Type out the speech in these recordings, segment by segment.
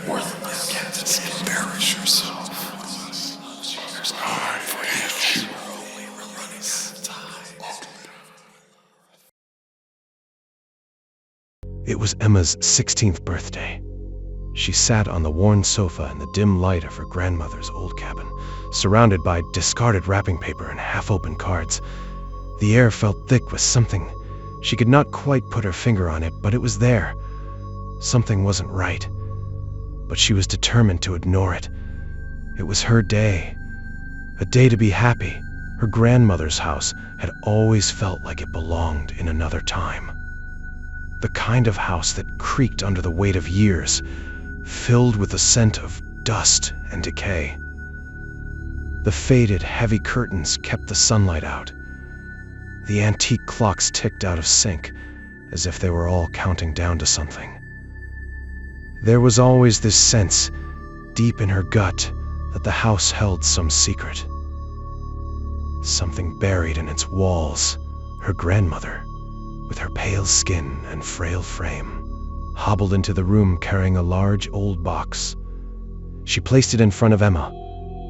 Worthless. Can't embarrass yourself. There's time for you. It was Emma's 16th birthday. She sat on the worn sofa in the dim light of her grandmother's old cabin, surrounded by discarded wrapping paper and half-open cards. The air felt thick with something. She could not quite put her finger on it, but it was there. Something wasn't right. But she was determined to ignore it. It was her day. A day to be happy. Her grandmother's house had always felt like it belonged in another time. The kind of house that creaked under the weight of years, filled with the scent of dust and decay. The faded, heavy curtains kept the sunlight out. The antique clocks ticked out of sync, as if they were all counting down to something. There was always this sense, deep in her gut, that the house held some secret. Something buried in its walls. Her grandmother, with her pale skin and frail frame, hobbled into the room carrying a large old box. She placed it in front of Emma,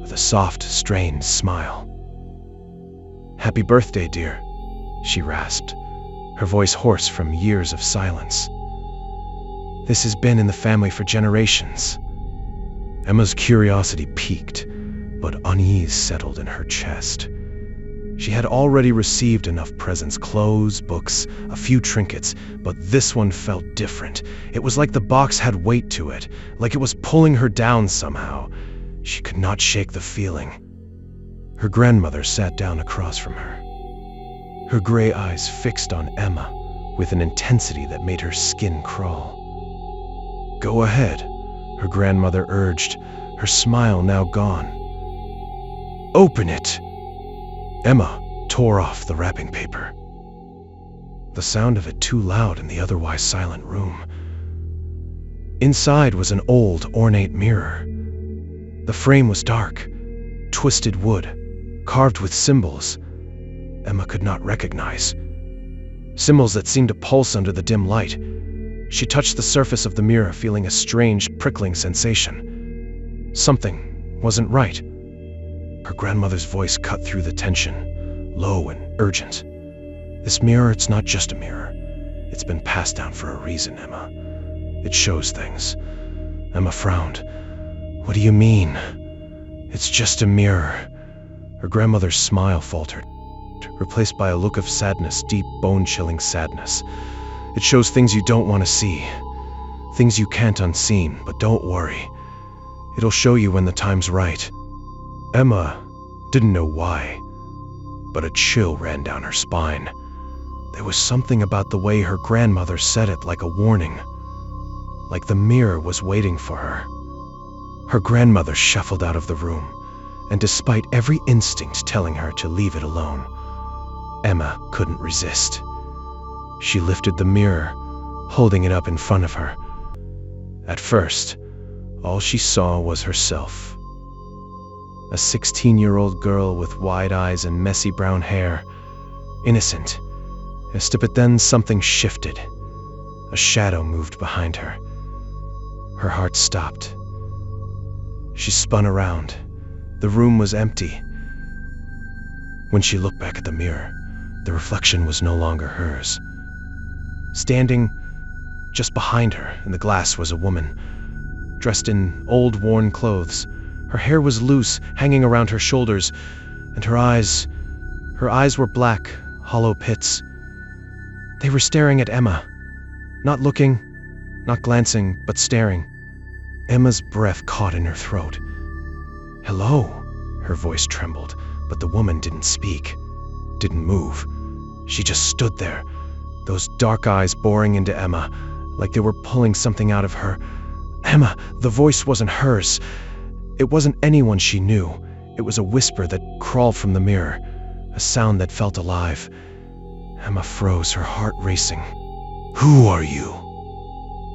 with a soft, strained smile. "Happy birthday, dear," she rasped, her voice hoarse from years of silence. "This has been in the family for generations." Emma's curiosity piqued, but unease settled in her chest. She had already received enough presents, clothes, books, a few trinkets, but this one felt different. It was like the box had weight to it, like it was pulling her down somehow. She could not shake the feeling. Her grandmother sat down across from her, her gray eyes fixed on Emma with an intensity that made her skin crawl. "Go ahead," her grandmother urged, her smile now gone. "Open it." Emma tore off the wrapping paper, the sound of it too loud in the otherwise silent room. Inside was an old, ornate mirror. The frame was dark, twisted wood, carved with symbols Emma could not recognize. Symbols that seemed to pulse under the dim light. She touched the surface of the mirror, feeling a strange, prickling sensation. Something wasn't right. Her grandmother's voice cut through the tension, low and urgent. "This mirror, it's not just a mirror. It's been passed down for a reason, Emma. It shows things." Emma frowned. "What do you mean?" "It's just a mirror." Her grandmother's smile faltered, replaced by a look of sadness, deep, bone-chilling sadness. "It shows things you don't want to see. Things you can't unseen, but don't worry. It'll show you when the time's right." Emma didn't know why, but a chill ran down her spine. There was something about the way her grandmother said it, like a warning, like the mirror was waiting for her. Her grandmother shuffled out of the room, and despite every instinct telling her to leave it alone, Emma couldn't resist. She lifted the mirror, holding it up in front of her. At first, all she saw was herself. A 16-year-old girl with wide eyes and messy brown hair. Innocent. But then something shifted. A shadow moved behind her. Her heart stopped. She spun around. The room was empty. When she looked back at the mirror, the reflection was no longer hers. Standing just behind her in the glass was a woman, dressed in old, worn clothes. Her hair was loose, hanging around her shoulders, and her eyes were black, hollow pits. They were staring at Emma. Not looking, not glancing, but staring. Emma's breath caught in her throat. "Hello," her voice trembled, but the woman didn't speak, didn't move. She just stood there, those dark eyes boring into Emma, like they were pulling something out of her. Emma, the voice wasn't hers. It wasn't anyone she knew. It was a whisper that crawled from the mirror, a sound that felt alive. Emma froze, her heart racing. "Who are you?"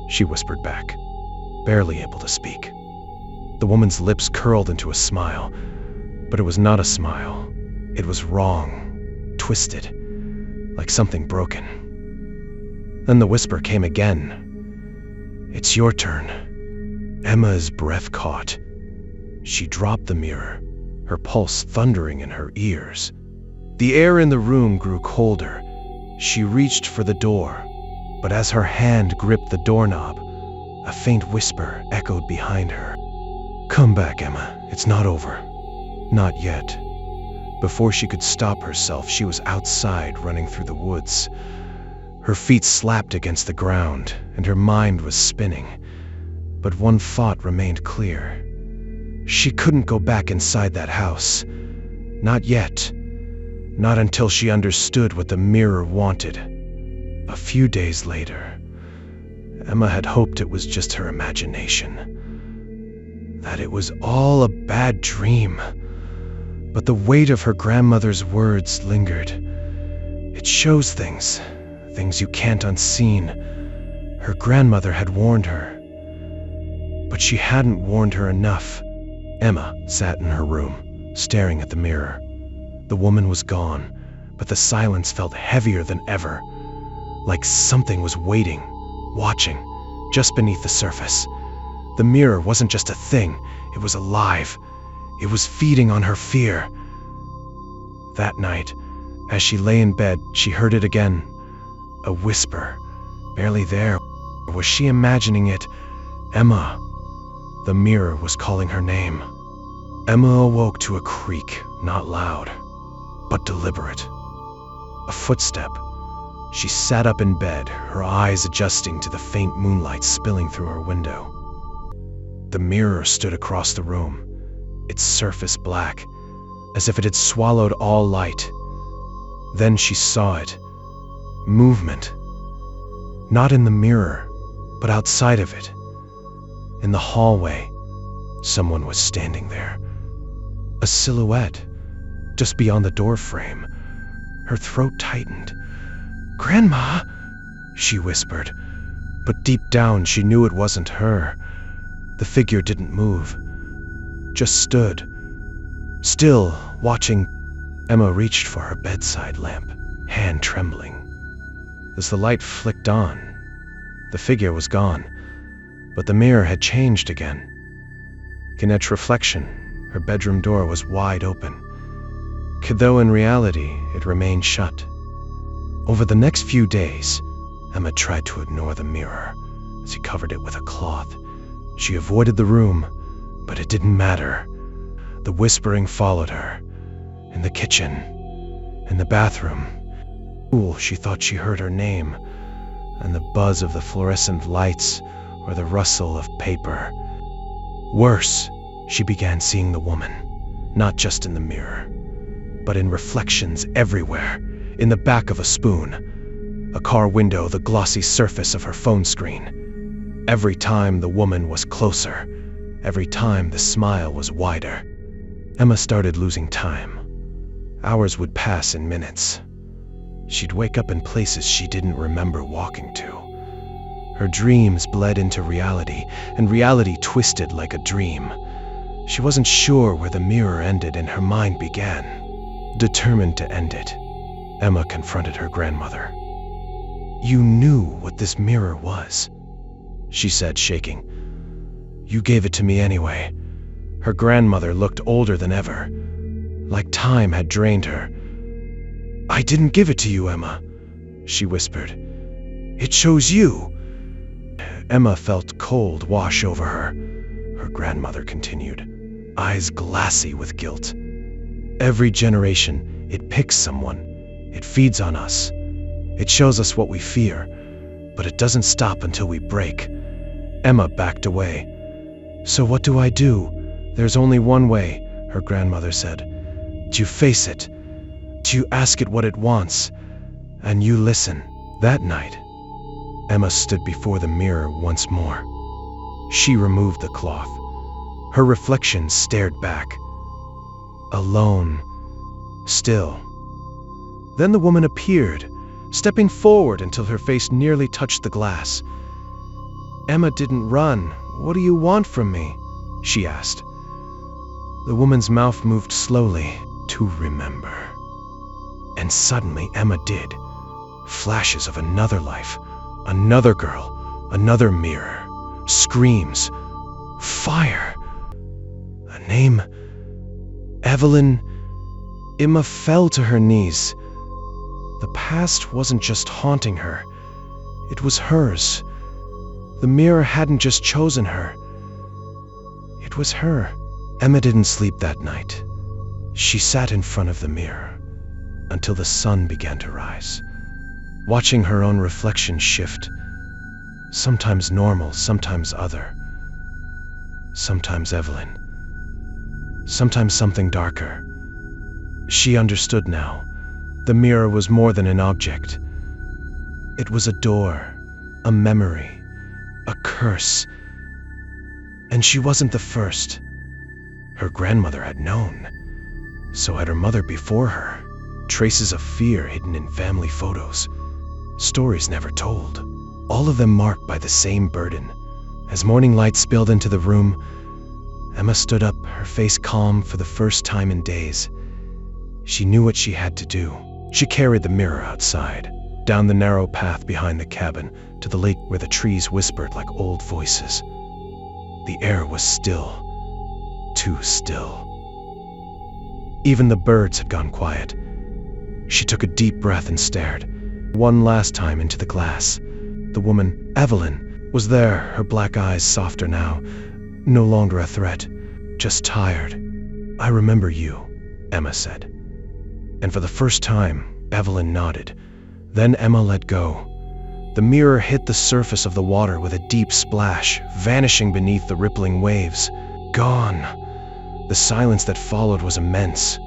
she whispered back, barely able to speak. The woman's lips curled into a smile, but it was not a smile. It was wrong, twisted, like something broken. Then the whisper came again. "It's your turn." Emma's breath caught. She dropped the mirror, her pulse thundering in her ears. The air in the room grew colder. She reached for the door, but as her hand gripped the doorknob, a faint whisper echoed behind her. "Come back, Emma. It's not over." Not yet. Before she could stop herself, she was outside, running through the woods. Her feet slapped against the ground, and her mind was spinning. But one thought remained clear. She couldn't go back inside that house. Not yet. Not until she understood what the mirror wanted. A few days later, Emma had hoped it was just her imagination, that it was all a bad dream. But the weight of her grandmother's words lingered. It shows things you can't unseen. Her grandmother had warned her, but she hadn't warned her enough. Emma sat in her room, staring at the mirror. The woman was gone, but the silence felt heavier than ever, like something was waiting, watching, just beneath the surface. The mirror wasn't just a thing, it was alive. It was feeding on her fear. That night, as she lay in bed, she heard it again. A whisper, barely there. Was she imagining it? Emma. The mirror was calling her name. Emma awoke to a creak, not loud, but deliberate. A footstep. She sat up in bed, her eyes adjusting to the faint moonlight spilling through her window. The mirror stood across the room, its surface black, as if it had swallowed all light. Then she saw it. Movement. Not in the mirror, but outside of it. In the hallway, someone was standing there. A silhouette, just beyond the doorframe. Her throat tightened. "Grandma," she whispered, but deep down she knew it wasn't her. The figure didn't move, just stood, still, watching. Emma reached for her bedside lamp, hand trembling. As the light flicked on, the figure was gone, but the mirror had changed again. In its reflection, her bedroom door was wide open, though in reality it remained shut. Over the next few days, Emma tried to ignore the mirror as she covered it with a cloth. She avoided the room, but it didn't matter. The whispering followed her. In the kitchen, in the bathroom. She thought she heard her name, and the buzz of the fluorescent lights or the rustle of paper. Worse, she began seeing the woman, not just in the mirror, but in reflections everywhere, in the back of a spoon, a car window, the glossy surface of her phone screen. Every time the woman was closer, every time the smile was wider. Emma started losing time. Hours would pass in minutes. She'd wake up in places she didn't remember walking to. Her dreams bled into reality, and reality twisted like a dream. She wasn't sure where the mirror ended and her mind began. Determined to end it, Emma confronted her grandmother. "You knew what this mirror was," she said, shaking. "You gave it to me anyway." Her grandmother looked older than ever, like time had drained her. "I didn't give it to you, Emma," she whispered. "It chose you." Emma felt cold wash over her. Her grandmother continued, eyes glassy with guilt. "Every generation, it picks someone. It feeds on us. It shows us what we fear, but it doesn't stop until we break." Emma backed away. "So what do I do?" "There's only one way," her grandmother said. "You face it. You ask it what it wants, and you listen." That night, Emma stood before the mirror once more. She removed the cloth. Her reflection stared back. Alone. Still. Then the woman appeared, stepping forward until her face nearly touched the glass. "Emma didn't run. What do you want from me?" she asked. The woman's mouth moved slowly. "To remember." And suddenly Emma did. Flashes of another life, Another girl, another mirror. Screams. Fire. A name. Evelyn. Emma fell to her knees. The past wasn't just haunting her. It was hers. The mirror hadn't just chosen her. It was her. Emma didn't sleep that night. She sat in front of the mirror until the sun began to rise, watching her own reflection shift, sometimes normal, sometimes other, sometimes Evelyn, sometimes something darker. She understood now. The mirror was more than an object. It was a door, a memory, a curse. And she wasn't the first. Her grandmother had known. So had her mother before her. Traces of fear hidden in family photos. Stories never told. All of them marked by the same burden. As morning light spilled into the room, Emma stood up, her face calm for the first time in days. She knew what she had to do. She carried the mirror outside, down the narrow path behind the cabin, to the lake where the trees whispered like old voices. The air was still, too still. Even the birds had gone quiet. She took a deep breath and stared, one last time into the glass. The woman, Evelyn, was there, her black eyes softer now, no longer a threat, just tired. "I remember you," Emma said. And for the first time, Evelyn nodded. Then Emma let go. The mirror hit the surface of the water with a deep splash, vanishing beneath the rippling waves. Gone. The silence that followed was immense,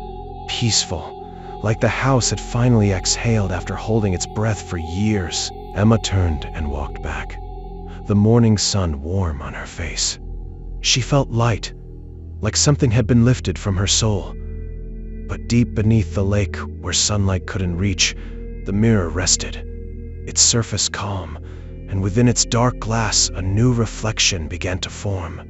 peaceful, like the house had finally exhaled after holding its breath for years. Emma turned and walked back, the morning sun warm on her face. She felt light, like something had been lifted from her soul. But deep beneath the lake, where sunlight couldn't reach, the mirror rested, its surface calm, and within its dark glass a new reflection began to form.